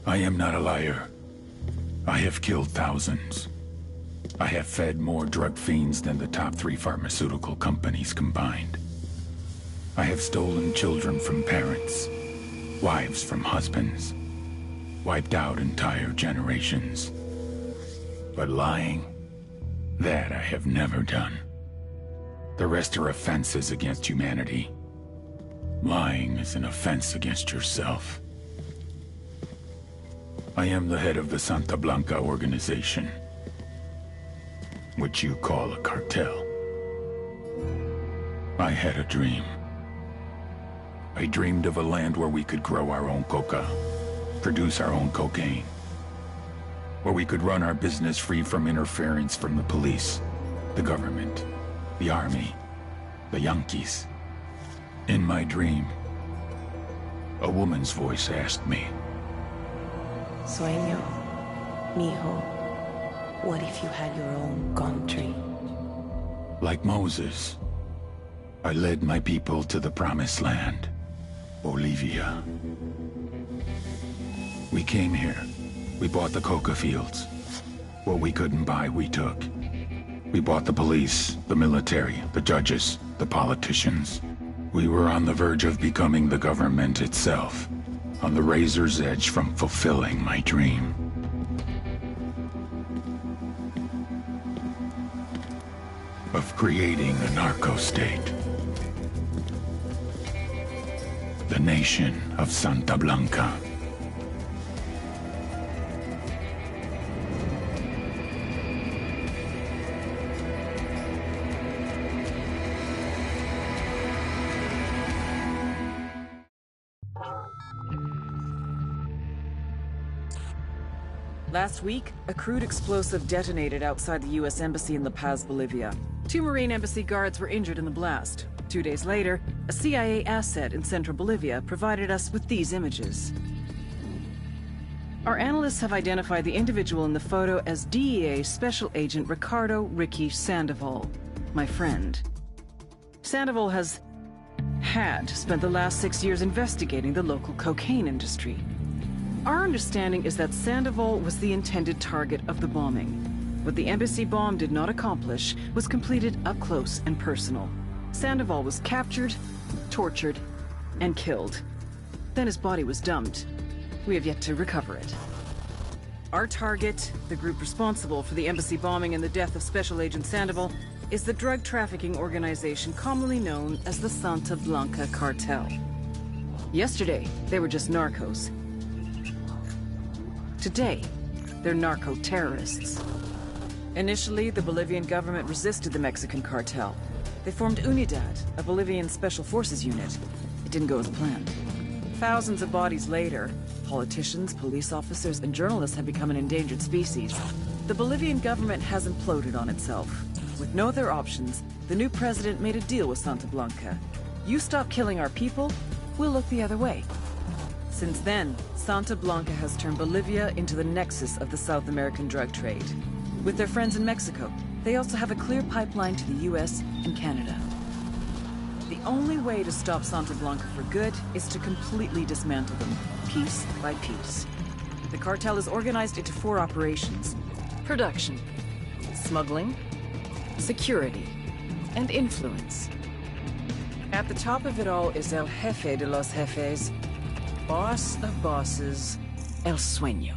I am not a liar. I have killed thousands. I have fed more drug fiends than the top 3 pharmaceutical companies combined. I have stolen children from parents, wives from husbands, wiped out entire generations. But lying, that I have never done. The rest are offenses against humanity. Lying is an offense against yourself. I am the head of the Santa Blanca organization, which you call a cartel. I had a dream. I dreamed of a land where we could grow our own coca, produce our own cocaine, where we could run our business free from interference from the police, the government, the army, the Yankees. In my dream, a woman's voice asked me, Sueño, mijo, what if you had your own country? Like Moses, I led my people to the promised land, Bolivia. We came here. We bought the coca fields. What we couldn't buy, we took. We bought the police, the military, the judges, the politicians. We were on the verge of becoming the government itself, on the razor's edge from fulfilling my dream. Of creating a narco-state. The nation of Santa Blanca. Last week, a crude explosive detonated outside the U.S. Embassy in La Paz, Bolivia. 2 Marine Embassy guards were injured in the blast. 2 days later, a CIA asset in central Bolivia provided us with these images. Our analysts have identified the individual in the photo as DEA Special Agent Ricardo Ricky Sandoval, my friend. Sandoval had spent the last 6 years investigating the local cocaine industry. Our understanding is that Sandoval was the intended target of the bombing. What the embassy bomb did not accomplish was completed up close and personal. Sandoval was captured, tortured, and killed. Then his body was dumped. We have yet to recover it. Our target, the group responsible for the embassy bombing and the death of Special Agent Sandoval, is the drug trafficking organization commonly known as the Santa Blanca Cartel. Yesterday, they were just narcos. Today, they're narco-terrorists. Initially, the Bolivian government resisted the Mexican cartel. They formed Unidad, a Bolivian special forces unit. It didn't go as planned. Thousands of bodies later, politicians, police officers, and journalists have become an endangered species. The Bolivian government has imploded on itself. With no other options, the new president made a deal with Santa Blanca. You stop killing our people, we'll look the other way. Since then, Santa Blanca has turned Bolivia into the nexus of the South American drug trade. With their friends in Mexico, they also have a clear pipeline to the US and Canada. The only way to stop Santa Blanca for good is to completely dismantle them, piece by piece. The cartel is organized into 4 operations: production, smuggling, security, and influence. At the top of it all is El Jefe de los Jefes, boss of bosses, El Sueño.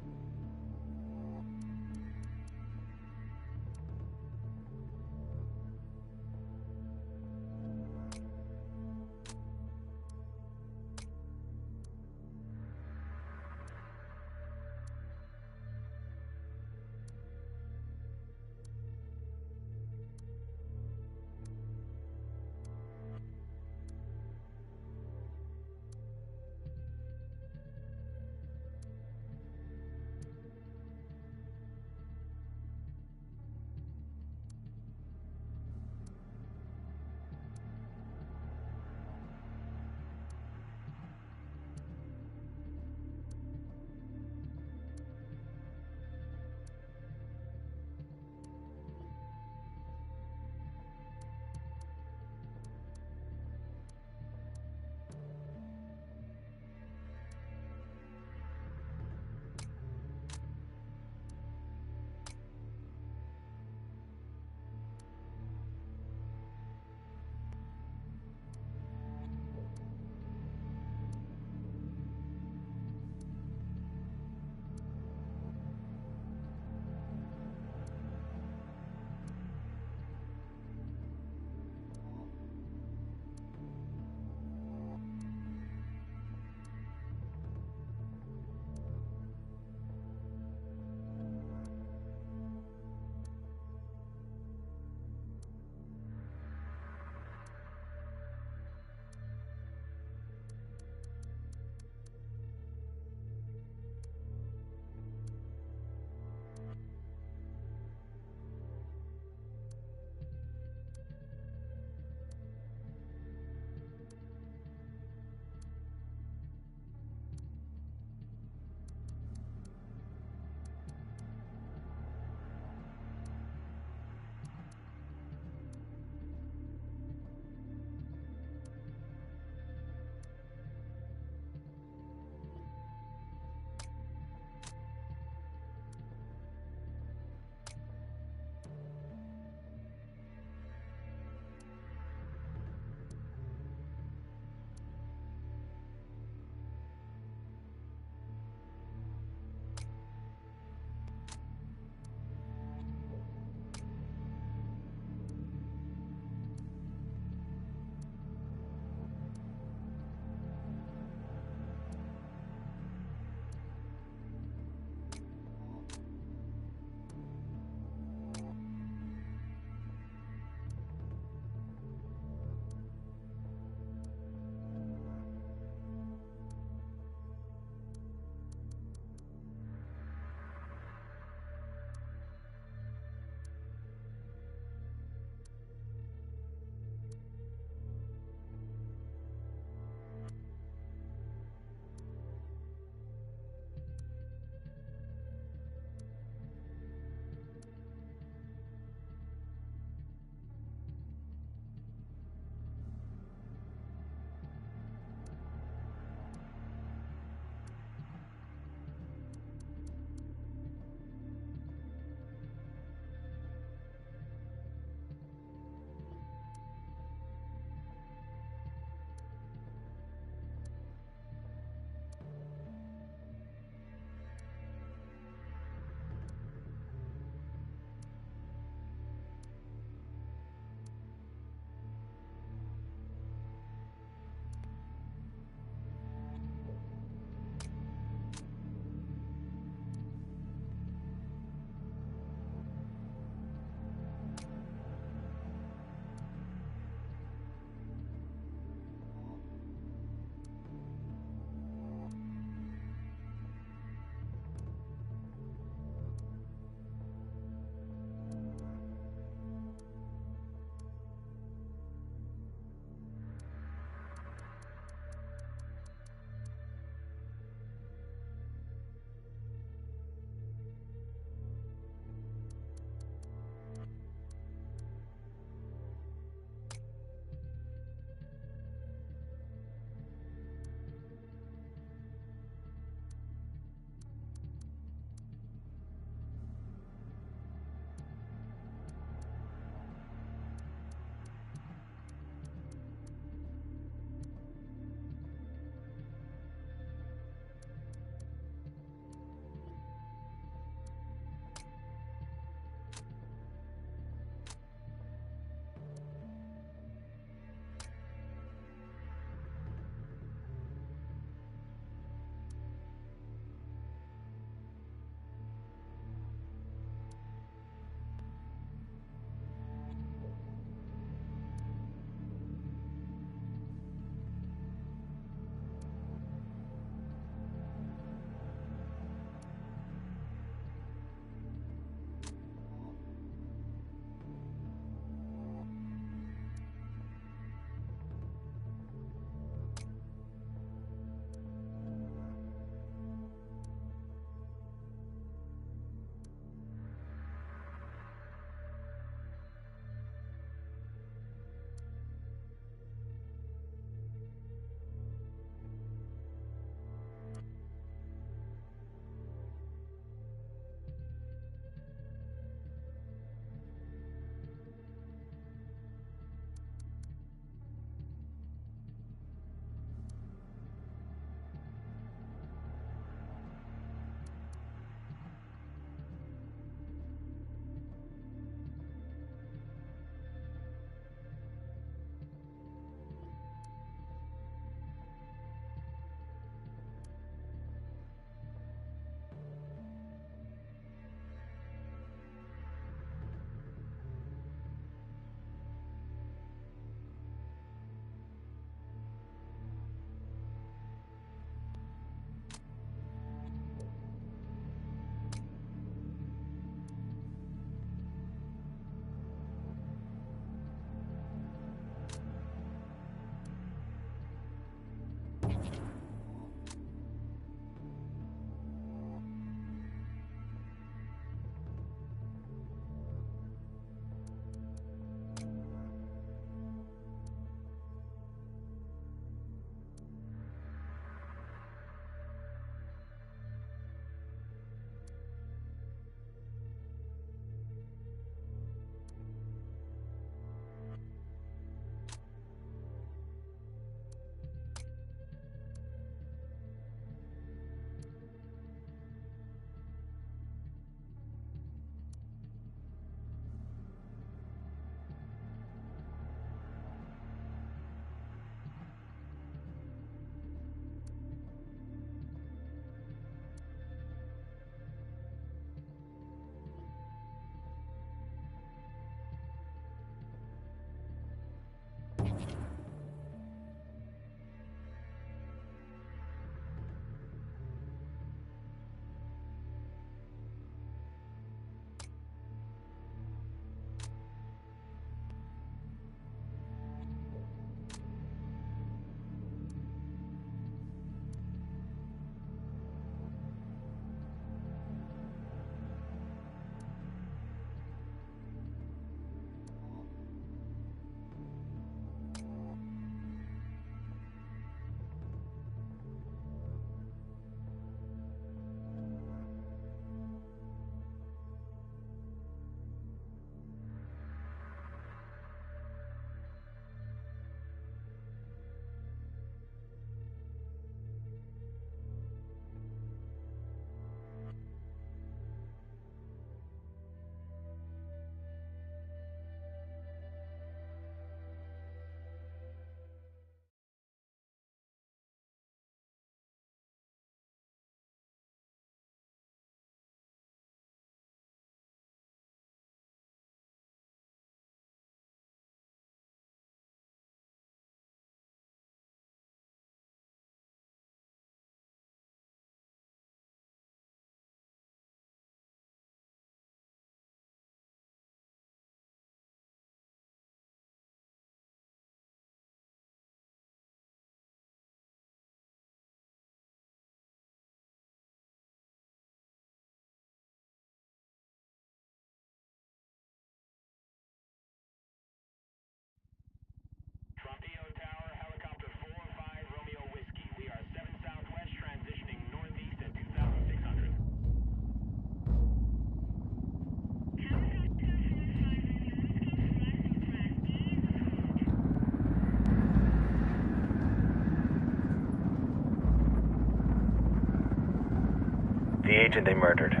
agent they murdered.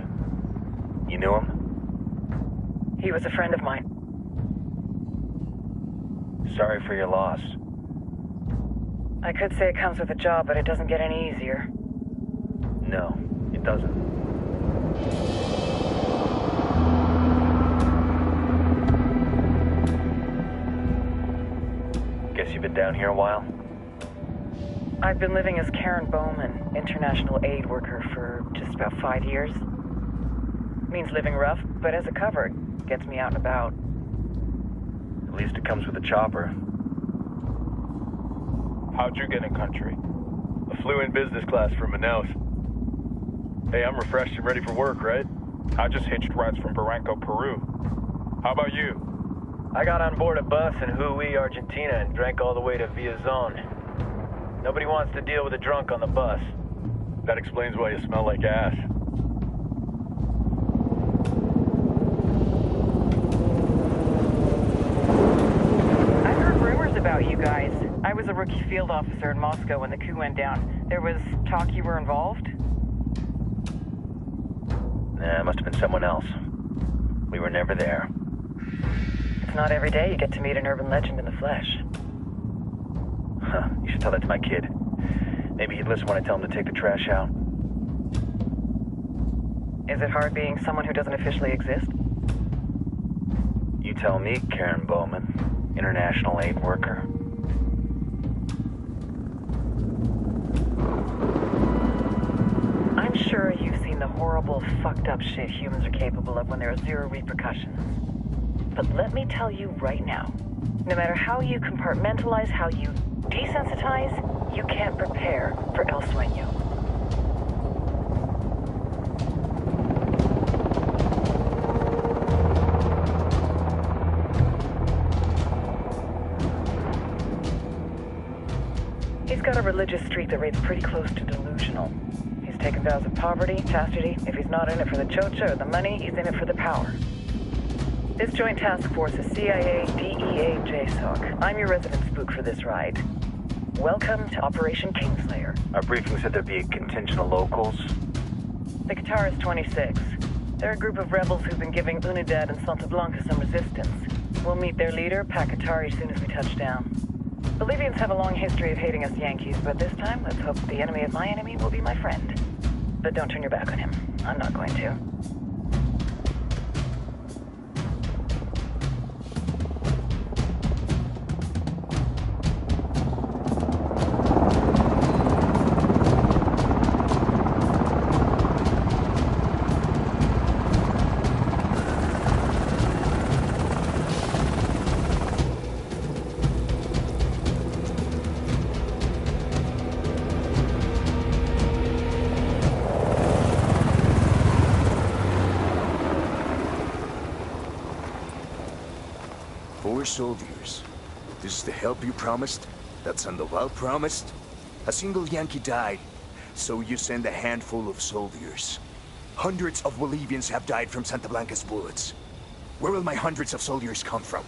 You knew him? He was a friend of mine. Sorry for your loss. I could say it comes with a job, but it doesn't get any easier. No, it doesn't. Guess you've been down here a while? I've been living as Karen Bowman, international aid worker, for just about 5 years. Means living rough, but as a cover, gets me out and about. At least it comes with a chopper. How'd you get in country? I flew in business class from Manaus. Hey, I'm refreshed and ready for work, right? I just hitched rides from Barranco, Peru. How about you? I got on board a bus in Hui, Argentina, and drank all the way to Villazon. Nobody wants to deal with a drunk on the bus. That explains why you smell like ass. I've heard rumors about you guys. I was a rookie field officer in Moscow when the coup went down. There was talk you were involved? Nah, it must have been someone else. We were never there. It's not every day you get to meet an urban legend in the flesh. Huh, you should tell that to my kid. Maybe he'd listen when I tell him to take the trash out. Is it hard being someone who doesn't officially exist? You tell me, Karen Bowman, international aid worker. I'm sure you've seen the horrible, fucked up shit humans are capable of when there are zero repercussions. But let me tell you right now, no matter how you compartmentalize, how you desensitize, you can't prepare for El Sueño. He's got a religious streak that rates pretty close to delusional. He's taken vows of poverty, chastity. If he's not in it for the chocha or the money, he's in it for the power. This joint task force is CIA, DEA, JSOC. I'm your resident spook for this ride. Welcome to Operation Kingslayer. Our briefing said there'd be a contingent of locals. The Guitarist 26. They're a group of rebels who've been giving Unidad and Santa Blanca some resistance. We'll meet their leader, Pakatari, as soon as we touch down. Bolivians have a long history of hating us Yankees, but this time, let's hope the enemy of my enemy will be my friend. But don't turn your back on him. I'm not going to. Soldiers. This is the help you promised? That Sandoval promised? A single Yankee died, so you send a handful of soldiers. Hundreds of Bolivians have died from Santa Blanca's bullets. Where will my hundreds of soldiers come from?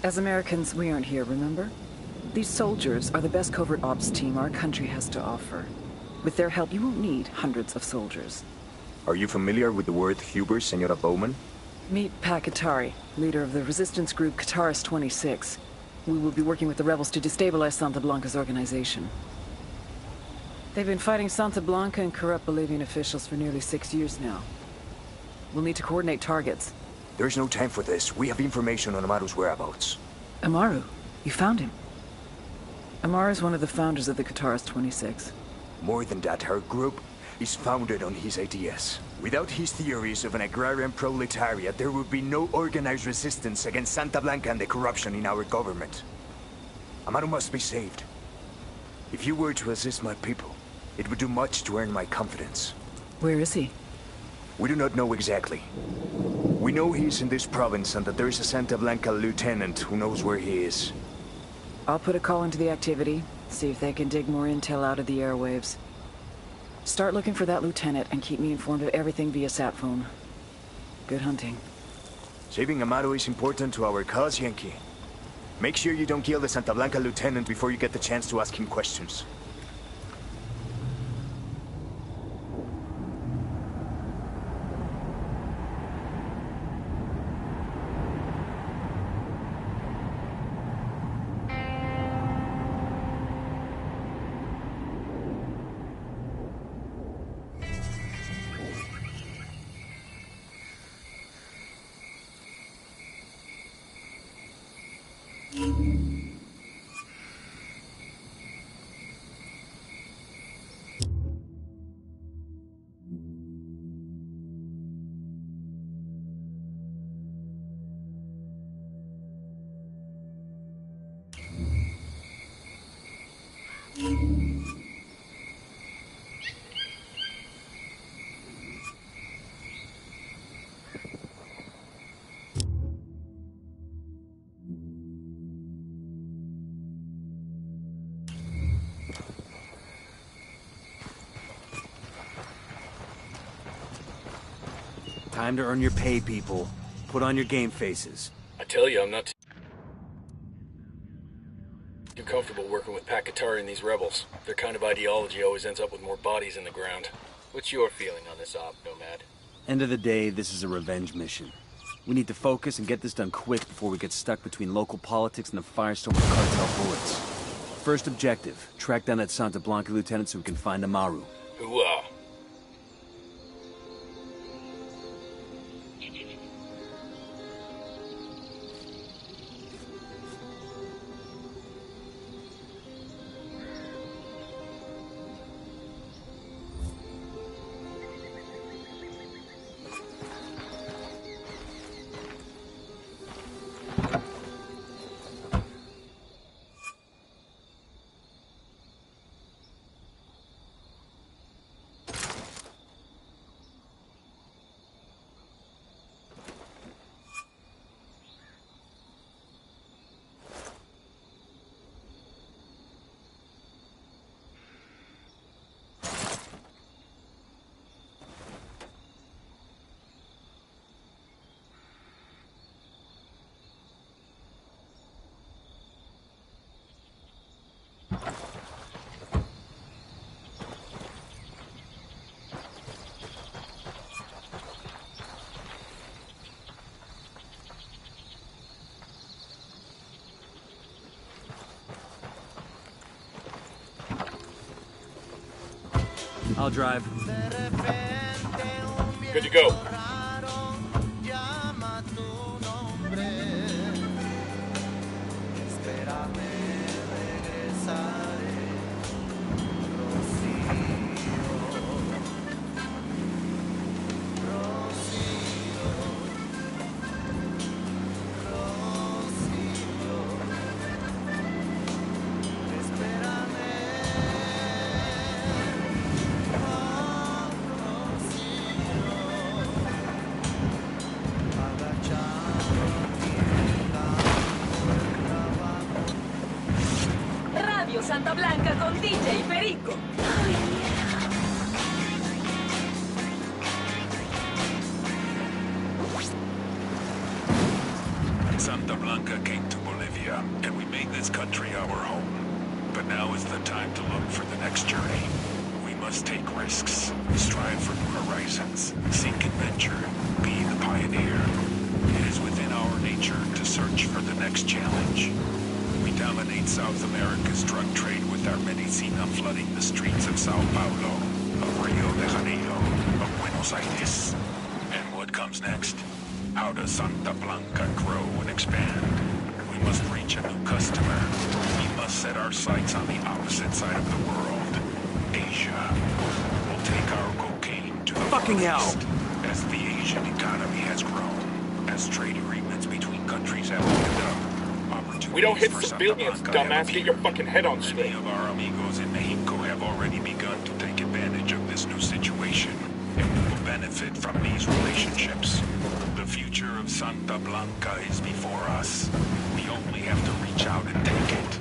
As Americans, we aren't here, remember? These soldiers are the best covert ops team our country has to offer. With their help, you won't need hundreds of soldiers. Are you familiar with the word Huber, Senora Bowman? Meet Pakatari, leader of the resistance group Guitarist 26. We will be working with the rebels to destabilize Santa Blanca's organization. They've been fighting Santa Blanca and corrupt Bolivian officials for nearly 6 years now. We'll need to coordinate targets. There's no time for this. We have information on Amaru's whereabouts. Amaru? You found him? Amaru is one of the founders of the Guitarist 26. More than that, her group is founded on his ideas. Without his theories of an agrarian proletariat, there would be no organized resistance against Santa Blanca and the corruption in our government. Amaru must be saved. If you were to assist my people, it would do much to earn my confidence. Where is he? We do not know exactly. We know he's in this province and that there is a Santa Blanca lieutenant who knows where he is. I'll put a call into the activity, see if they can dig more intel out of the airwaves. Start looking for that lieutenant and keep me informed of everything via sat phone. Good hunting. Saving Amaru is important to our cause, Yankee. Make sure you don't kill the Santa Blanca lieutenant before you get the chance to ask him questions. Time to earn your pay, people. Put on your game faces. I tell you, I'm not too comfortable working with Pakatari and these rebels. Their kind of ideology always ends up with more bodies in the ground. What's your feeling on this op, Nomad? End of the day, this is a revenge mission. We need to focus and get this done quick before we get stuck between local politics and the firestorm of cartel bullets. First objective, track down that Santa Blanca lieutenant so we can find Amaru. Hooah! I'll drive. Good to go. Santa Blanca con DJ Perico. Santa Blanca came to Bolivia, and we made this country our home. But now is the time to look for the next journey. We must take risks, strive for new horizons, seek adventure, be the pioneer. It is within our nature to search for the next challenge. We dominate South America's drug trade with our medicina flooding the streets of Sao Paulo, of Rio de Janeiro, of Buenos Aires. And what comes next? How does Santa Blanca grow and expand? We must reach a new customer. We must set our sights on the opposite side of the world, Asia. We'll take our cocaine to the Fucking hell! East. As the Asian economy has grown, as trade agreements between countries have opened up, We don't hit for civilians, Santa Blanca dumbass. Get your fucking head on Many straight. of our amigos in Mexico have already begun to take advantage of this new situation, and we will benefit from these relationships. The future of Santa Blanca is before us. We only have to reach out and take it.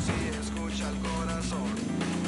si escucha el corazón.